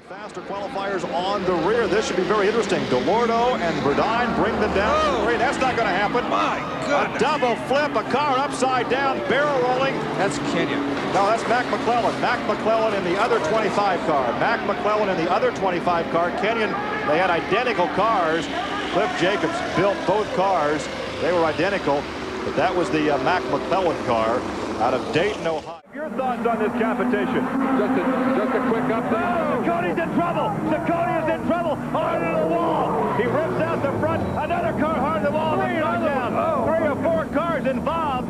Faster qualifiers on the rear. This should be very interesting. Delordo and Verdine bring them down. Oh, that's not going to happen. My goodness. A double flip, a car upside down, barrel rolling. That's Kenyon. No, that's Mac McClellan. Mac McClellan in the other 25 car. Mac McClellan in the other 25 car. Kenyon, they had identical cars. Cliff Jacobs built both cars. They were identical, but that was the Mac McClellan car out of Dayton, Ohio. Your thoughts on this competition? Just a quick update. Cody's in trouble. Cody is in trouble. Hard into the wall. He rips out the front. Another car hard to the wall. Three or four cars involved.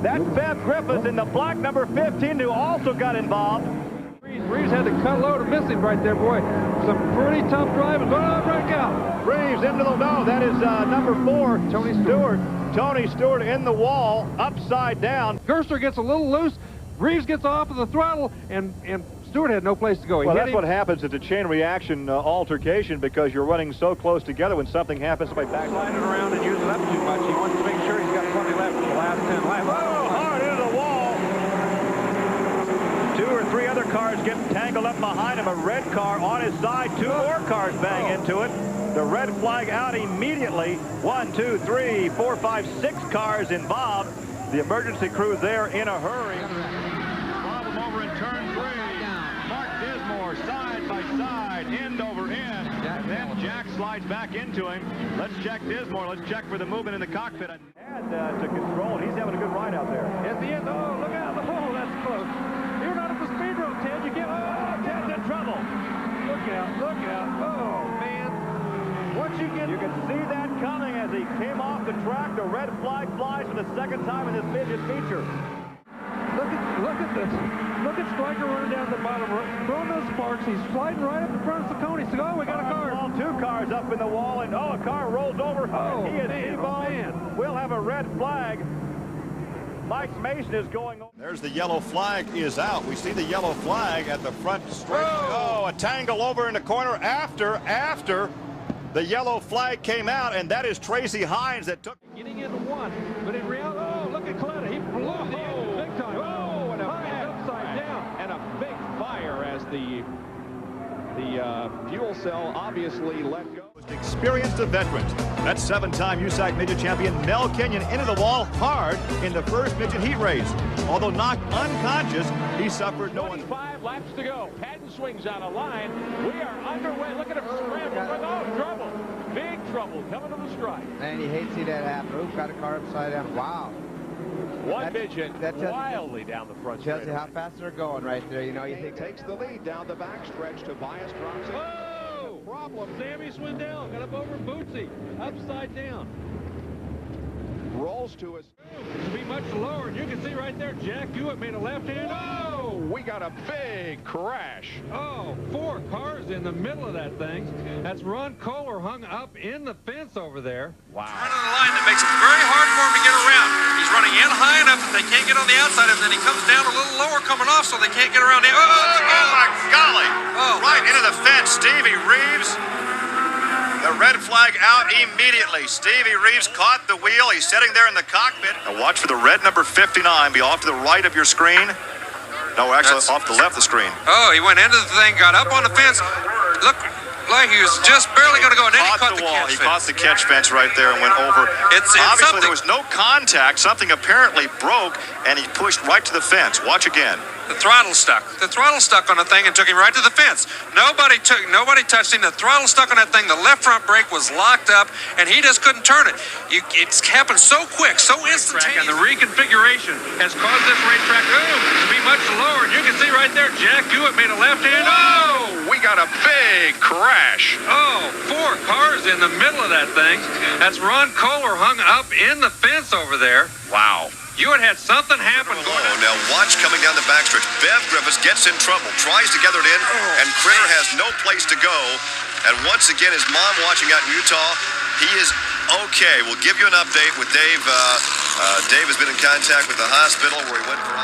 That's Bev Griffiths in the black number 15 who also got involved. Reeves had to cut low to miss him right there, boy. Some pretty tough driving. Oh, break out. Reeves into the no. That is number 4, Tony Stewart. Tony Stewart in the wall, upside down. Gerster gets a little loose. Reeves gets off of the throttle, and Stewart had no place to go. Well, that's what happens. It's a chain reaction altercation because you're running so close together. When something happens, somebody back sliding around and using up too much. He wants to make sure he's got plenty left for the last 10 laps. Oh, hard into the wall. 2 or 3 other cars get tangled up behind him. A red car on his side. 2 more cars bang into it. The red flag out immediately. 1, 2, 3, 4, 5, 6 cars involved. The emergency crew there in a hurry. Problem over in turn 3. Mark Dismore side by side, end over end. Then Jack slides back into him. Let's check Dismore. Let's check for the movement in the cockpit. And to control. He's having a good ride out there. At the end, oh, look out. Oh, that's close. You're not at the speed road, Ted. You get, oh, Ted's in trouble. Look out, look out. Oh, man. Once you can see that coming as he came off the track. The red flag flies for the second time in this midget feature. Look at this. Look at Stryker running down the bottom, throwing those sparks. He's sliding right up in front of Ciccone. So, oh, we got a car. Wall, 2 cars up in the wall, and a car rolls over. Oh, he is man. We'll have a red flag. Mike Mason is going over. There's the yellow flag is out. We see the yellow flag at the front straight. Oh, a tangle over in the corner after the yellow flag came out, and that is Tracy Hines that took. Getting into one, but in reality, oh, look at Coletta. He blew the engine big time. Oh, and a big upside down. And a big fire as the fuel cell obviously let go. Experienced the veterans. That's 7-time USAC midget champion Mel Kenyon into the wall hard in the first midget heat race. Although knocked unconscious, he suffered no 25 laps to go. Patton swings out of line. We are underway. Look at him scramble. Oh, trouble. Big trouble coming to the strike. Man, you hate to see that happen. Ooh, got a car upside down. Wow. One midget wildly down the front tells you how fast they're going right there. You know, you think takes the lead down the backstretch. Tobias drops it. Oh! Problem. Sammy Swindell got up over Bootsy. Upside down. Rolls to us. It should be much lower. And you can see right there, Jack Hewitt made a left hand. Oh! We got a big crash. Oh, 4 cars in the middle of that thing. That's Ron Kohler hung up in the fence over there. Wow. Running a line that makes it very hard for him to get around. He's running in high enough that they can't get on the outside, and then he comes down a little lower coming off so they can't get around the Oh my golly! Oh, right into the fence, Stevie Reeves. The red flag out immediately. Stevie Reeves caught the wheel. He's sitting there in the cockpit. Now watch for the red number 59 be off to the right of your screen. No, actually off the left of the screen. Oh, he went into the thing, got up on the fence. Look like he was just barely going to go, and then he caught the catch fence. He caught the catch fence right there and went over. Obviously, there was no contact. Something apparently broke, and he pushed right to the fence. Watch again. The throttle stuck. The throttle stuck on the thing and took him right to the fence. Nobody touched him. The throttle stuck on that thing. The left front brake was locked up, and he just couldn't turn it. It's happened so quick, so instantaneous. And the reconfiguration has caused this racetrack to be much lower. And you can see right there, Jack Hewitt made a left hand. Oh! We got a big crash. Oh, 4 cars in the middle of that thing. That's Ron Kohler hung up in the fence over there. Wow. Hewitt had something happen going on. Now watch coming down the backstretch. Bev Griffiths gets in trouble, tries to gather it in, and Critter has no place to go. And once again, his mom watching out in Utah. He is okay. We'll give you an update with Dave. Dave has been in contact with the hospital where he went for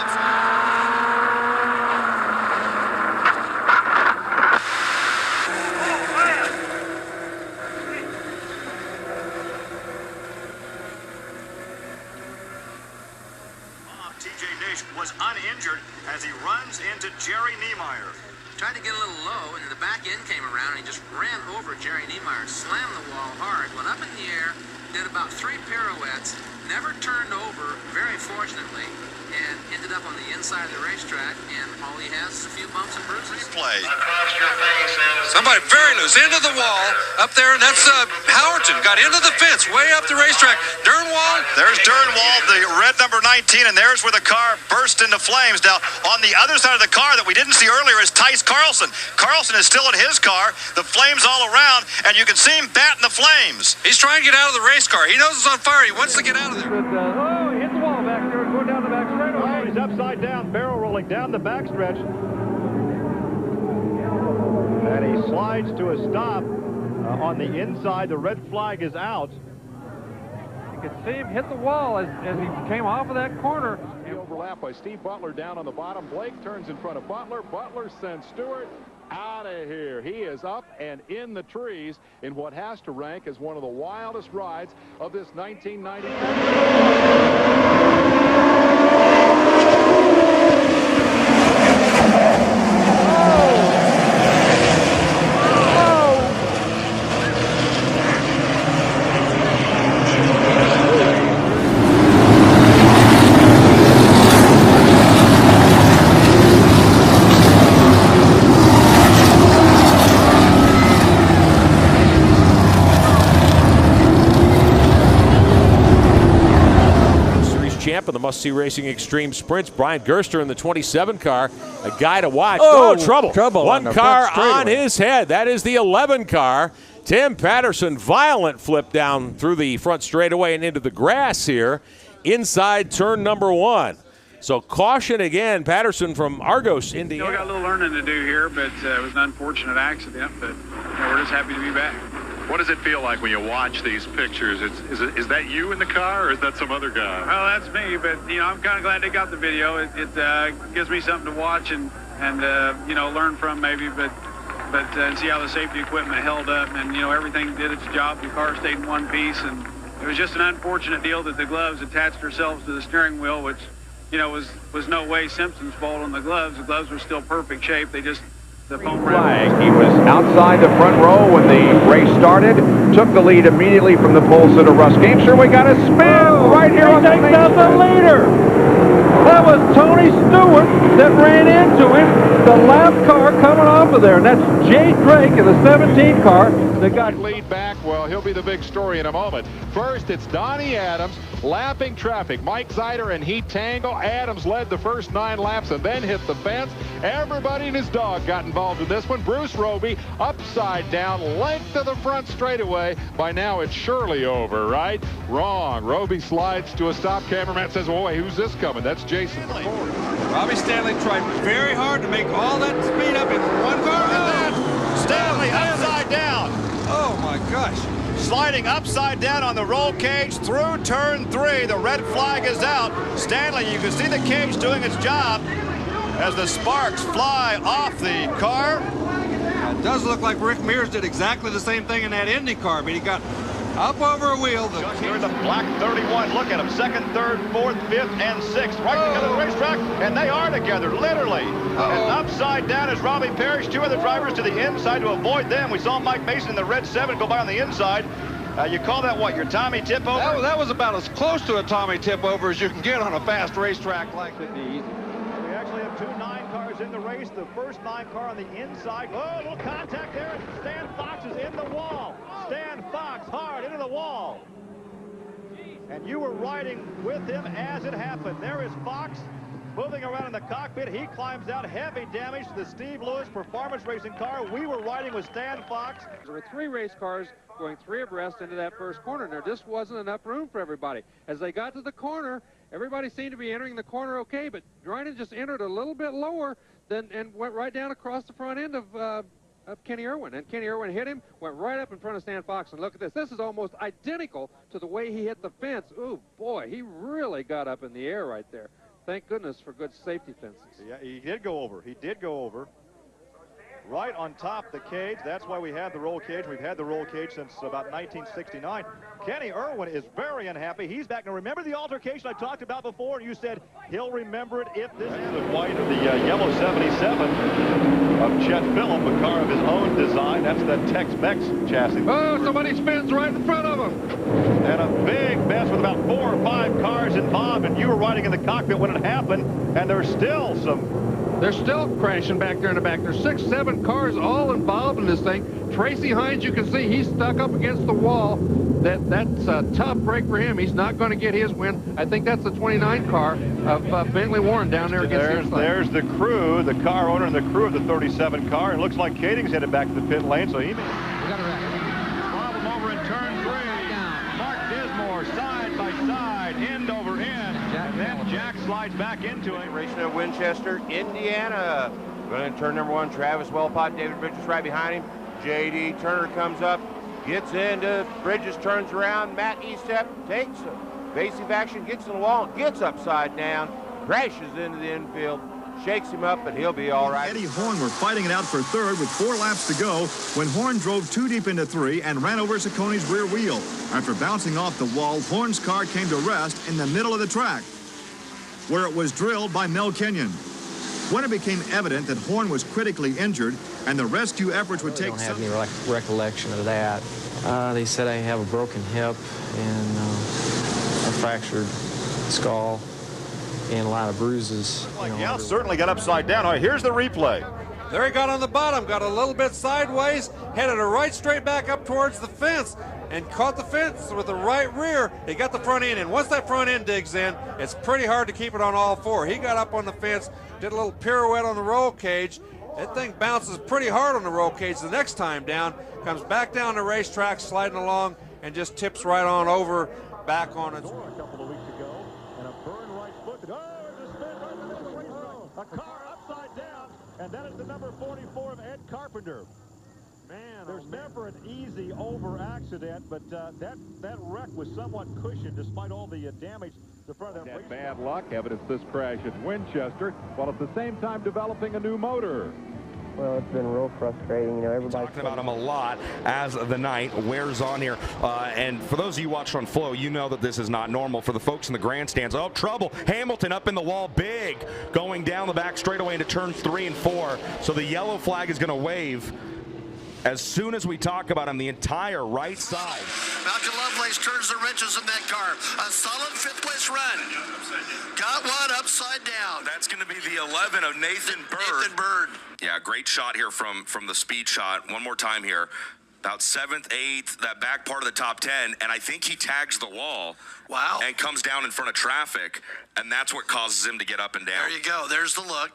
was uninjured as he runs into Jerry Niemeyer. tried to get a little low, and then the back end came around, and he just ran over Jerry Niemeyer, slammed the wall hard, went up in the air, did about 3 pirouettes, never turned over, very fortunately, and ended up on the inside of the racetrack, and all he has is a few bumps and bruises. Play. Somebody very loose into the wall up there, and that's Howerton got into the fence way up the racetrack. Durnwald. There's Durnwald, the red number 19, and there's where the car burst into flames. Now, on the other side of the car that we didn't see earlier is Tice Carlson. Carlson is still in his car, the flames all around, and you can see him batting the flames. He's trying to get out of the race car. He knows it's on fire. He wants to get out of there. Oh, he hit the wall back there, going down the back straight. Oh, he's upside down, barrel rolling down the backstretch. And he slides to a stop on the inside. The red flag is out. You could see him hit the wall as he came off of that corner. The overlap by Steve Butler down on the bottom. Blake turns in front of Butler. Butler sends Stewart out of here. He is up and in the trees in what has to rank as one of the wildest rides of this 1990. Champ of the must-see racing extreme sprints, Brian Gerster in the 27 car, a guy to watch. Oh, trouble. One on car on his head. That is the 11 car. Tim Patterson, violent flip down through the front straightaway and into the grass here inside turn number 1. So caution again, Patterson from Argos, Indiana. We got a little learning to do here, but it was an unfortunate accident, but we're just happy to be back. What does it feel like when you watch these pictures? Is that you in the car, or is that some other guy? Well, that's me, but I'm kind of glad they got the video. It gives me something to watch and learn from maybe, but see how the safety equipment held up, and everything did its job. The car stayed in one piece, and it was just an unfortunate deal that the gloves attached themselves to the steering wheel, which was no way Simpson's fault on the gloves. The gloves were still perfect shape. They just the foam flag. He was outside the front row when the race started. Took the lead immediately from the pole sitter Russ Gamester. We got a spin right here on the leader. That was Tony Stewart that ran into him. The lap car coming off of there, and that's Jay Drake in the 17 car that got lead back. Well, he'll be the big story in a moment. First, it's Donnie Adams lapping traffic. Mike Zeider and Heat Tango. Adams led the first 9 laps and then hit the fence. Everybody and his dog got involved in this one. Bruce Roby upside down, length of the front straightaway. By now, it's surely over, right? Wrong. Roby slides to a stop. Cameraman says, "Oh, wait, who's this coming?" That's Jason Ford. Robbie Stanley tried very hard to make all that speed up in one car. Stanley upside down. Oh my gosh. Sliding upside down on the roll cage through turn 3. The red flag is out. Stanley, you can see the cage doing its job as the sparks fly off the car. It does look like Rick Mears did exactly the same thing in that Indy car, but he got up over a wheel. Here the black 31. Look at them. 2nd, 3rd, 4th, 5th, and 6th. Right together the racetrack, and they are together, literally. And upside down is Robbie Parrish. 2 other drivers to the inside to avoid them. We saw Mike Mason in the red 7 go by on the inside. You call that what, your Tommy tip over? That was about as close to a Tommy tip over as you can get on a fast racetrack like that. We actually have 2 9 cars in the race. The first 9 car on the inside. Oh, a little contact there, and Stan Fox is in the wall. Stan Fox hard into the wall. And you were riding with him as it happened. There is Fox moving around in the cockpit. He climbs out. Heavy damage to the Steve Lewis performance racing car. We were riding with Stan Fox. There were 3 race cars going 3 abreast into that first corner, and there just wasn't enough room for everybody. As they got to the corner, everybody seemed to be entering the corner okay, but Dryden just entered a little bit lower and went right down across the front end of Kenny Irwin. And Kenny Irwin hit him, went right up in front of Stan Fox. And look at this. This is almost identical to the way he hit the fence. Ooh, boy, he really got up in the air right there. Thank goodness for good safety fences. Yeah, he did go over. He did go over. right on top of the cage. That's why we have the roll cage. We've had the roll cage since about 1969. Kenny Irwin is very unhappy. He's back. Now, remember the altercation I talked about before, and you said he'll remember it if this is the white of the yellow 77 of Chet Phillip, a car of his own design. That's the Tex-Mex chassis. Oh, somebody spins right in front of him. And a big mess with about 4 or 5 cars involved, and you were riding in the cockpit when it happened, and there's still some... They're still crashing back there in the back. There's 6, 7 cars all involved in this thing. Tracy Hines, you can see he's stuck up against the wall. That's a tough break for him. He's not going to get his win. I think that's the 29 car of Bentley Warren down there against There's the crew, the car owner and the crew of the 37 car. It looks like Kading's headed back to the pit lane, so he may... Problem over in turn 3. Mark Dismore, side by side, end over end. And then Jack slides back into it. Racing at Winchester, Indiana. Going to turn number 1, Travis Wellpot, David Bridges right behind him. J.D. Turner comes up, gets into Bridges, turns around. Matt Estep takes evasive action, gets in the wall, gets upside down, crashes into the infield, shakes him up, but he'll be all right. Eddie Horn were fighting it out for third with 4 laps to go when Horn drove too deep into 3 and ran over Saccone's rear wheel. After bouncing off the wall, Horn's car came to rest in the middle of the track, where it was drilled by Mel Kenyon. When it became evident that Horn was critically injured and the rescue efforts would take some... I don't have any recollection of that. They said I have a broken hip and a fractured skull and a lot of bruises. Yeah, certainly got upside down. All right, here's the replay. There he got on the bottom, got a little bit sideways, headed a right straight back up towards the fence, and caught the fence with the right rear. He got the front end in. Once that front end digs in, it's pretty hard to keep it on all 4. He got up on the fence, did a little pirouette on the roll cage. That thing bounces pretty hard on the roll cage the next time down, comes back down the racetrack, sliding along, and just tips right on over, back on its... A couple of weeks ago, and a burn right foot. Oh, it's a spin right in the middle of the race. A car upside down, and that is the number 44 of Ed Carpenter. Man, there's never an easy over accident, but that wreck was somewhat cushioned despite all the damage to front of that. Bad luck evidenced this crash at Winchester, while at the same time developing a new motor. Well, it's been real frustrating. You know, everybody's talking about him a lot as the night wears on here. And for those of you watching on Flow, you know that this is not normal. For the folks in the grandstands, oh, trouble. Hamilton up in the wall, big, going down the back straightaway into turns 3 and 4. So the yellow flag is going to wave as soon as we talk about him, the entire right side. Malcolm Lovelace turns the wrenches in that car. A solid 5th place run. Got one upside down. That's going to be the 11 of Nathan Bird. Yeah, great shot here from the speed shot. One more time here. About 7th, 8th, that back part of the top 10, and I think he tags the wall. Wow. And comes down in front of traffic, and that's what causes him to get up and down. There you go. There's the look.